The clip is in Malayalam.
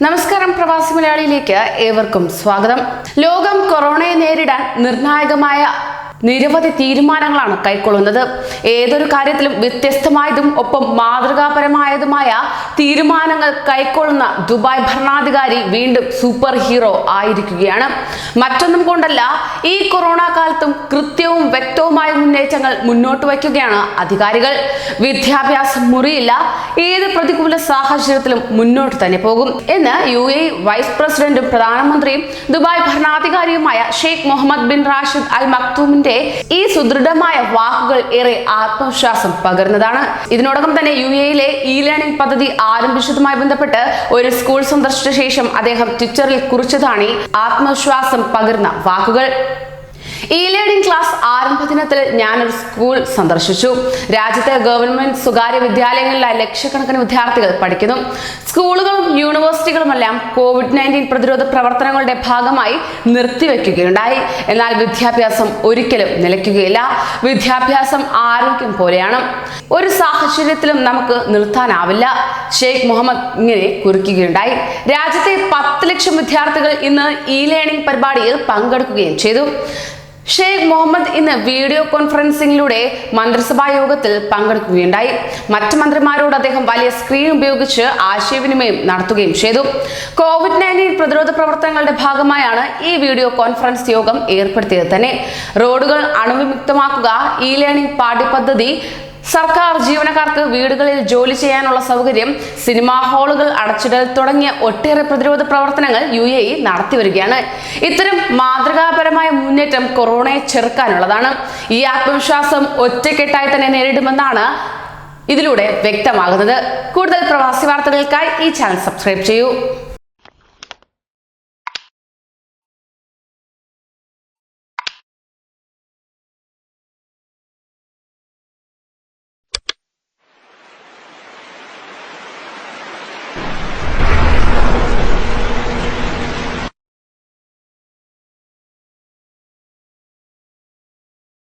നമസ്കാരം, പ്രവാസി മലയാളിയിലേക്ക് ഏവർക്കും സ്വാഗതം. ലോകം കൊറോണയെ നേരിടാൻ നിർണായകമായ നിരവധി തീരുമാനങ്ങളാണ് കൈക്കൊള്ളുന്നത്. ഏതൊരു കാര്യത്തിലും വ്യത്യസ്തമായതും ഒപ്പം മാതൃകാപരമായതുമായ തീരുമാനങ്ങൾ കൈക്കൊള്ളുന്ന ദുബായ് ഭരണാധികാരി വീണ്ടും സൂപ്പർ ഹീറോ ആയിരിക്കുകയാണ്. മറ്റൊന്നും കൊണ്ടല്ല, ഈ കൊറോണ കാലത്തും കൃത്യവും വ്യക്തവുമായ മുന്നേറ്റങ്ങൾ മുന്നോട്ട് വയ്ക്കുകയാണ് അധികാരികൾ. വിദ്യാഭ്യാസം മുറിയില്ല, ഏത് പ്രതികൂല സാഹചര്യത്തിലും മുന്നോട്ട് തന്നെ പോകും എന്ന് UAE വൈസ് പ്രസിഡന്റും പ്രധാനമന്ത്രിയും ദുബായ് ഭരണാധികാരിയുമായ Sheikh Mohammed bin Rashid Al മക്തൂമിന്റെ ഈ സുദൃഢമായ വാക്കുകൾ ഏറെ ആത്മവിശ്വാസം പകരുന്നതാണ്. ഇതിനോടകം തന്നെ UAE ലേണിംഗ് പദ്ധതി ആരംഭിച്ചതുമായി ബന്ധപ്പെട്ട് ഒരു സ്കൂൾ സന്ദർശിച്ച ശേഷം അദ്ദേഹം ട്വിറ്ററിൽ കുറിച്ചതാണ് ആത്മവിശ്വാസം പകരുന്ന വാക്കുകൾ. ലേണിംഗ് ക്ലാസ് ആരംഭ ദിനത്തിൽ ഞാനൊരു സ്കൂൾ സന്ദർശിച്ചു. രാജ്യത്തെ ഗവൺമെന്റ് സ്വകാര്യ വിദ്യാലയങ്ങളിലായി ലക്ഷക്കണക്കിന് വിദ്യാർത്ഥികൾ പഠിക്കുന്നു. സ്കൂളുകളും യൂണിവേഴ്സിറ്റികളുമെല്ലാം COVID-19 പ്രതിരോധ പ്രവർത്തനങ്ങളുടെ ഭാഗമായി നിർത്തിവെക്കുകയുണ്ടായി. എന്നാൽ വിദ്യാഭ്യാസം ഒരിക്കലും നിലയ്ക്കുകയില്ല. വിദ്യാഭ്യാസം ആരോഗ്യം പോലെയാണ്, ഒരു സാഹചര്യത്തിലും നമുക്ക് നിർത്താനാവില്ല. ഷെയ്ഖ് മുഹമ്മദ് ഇങ്ങനെ കുറിക്കുകയുണ്ടായി. രാജ്യത്തെ 10 ലക്ഷം വിദ്യാർത്ഥികൾ ഇന്ന് ലേണിംഗ് പരിപാടിയിൽ പങ്കെടുക്കുകയും ചെയ്തു. ഷെയ്ഖ് മുഹമ്മദ് ഇന്ന് വീഡിയോ കോൺഫറൻസിംഗിലൂടെ മന്ത്രിസഭാ യോഗത്തിൽ പങ്കെടുക്കുകയുണ്ടായി. മറ്റു മന്ത്രിമാരോട് അദ്ദേഹം വലിയ സ്ക്രീൻ ഉപയോഗിച്ച് ആശയവിനിമയം നടത്തുകയും ചെയ്തു. COVID-19 പ്രതിരോധ പ്രവർത്തനങ്ങളുടെ ഭാഗമായാണ് ഈ വീഡിയോ കോൺഫറൻസ് യോഗം ഏർപ്പെടുത്തിയത് തന്നെ. റോഡുകൾ അണുവിമുക്തമാക്കുക, ലേണിംഗ് പാഠ്യപദ്ധതി, സർക്കാർ ജീവനക്കാർക്ക് വീടുകളിൽ ജോലി ചെയ്യാനുള്ള സൗകര്യം, സിനിമാ ഹാളുകൾ അടച്ചിടൽ തുടങ്ങിയ ഒട്ടേറെ പ്രതിരോധ പ്രവർത്തനങ്ങൾ UAE നടത്തിവരികയാണ്. ഇത്തരം മാതൃകാപരമായ മുന്നേറ്റം കൊറോണയെ ചെറുക്കാനുള്ളതാണ്. ഈ ആത്മവിശ്വാസം ഒറ്റക്കെട്ടായി തന്നെ നേരിടുമെന്നാണ് ഇതിലൂടെ വ്യക്തമാകുന്നത്. കൂടുതൽ പ്രവാസി വാർത്തകൾക്കായി ഈ ചാനൽ സബ്സ്ക്രൈബ് ചെയ്യൂ.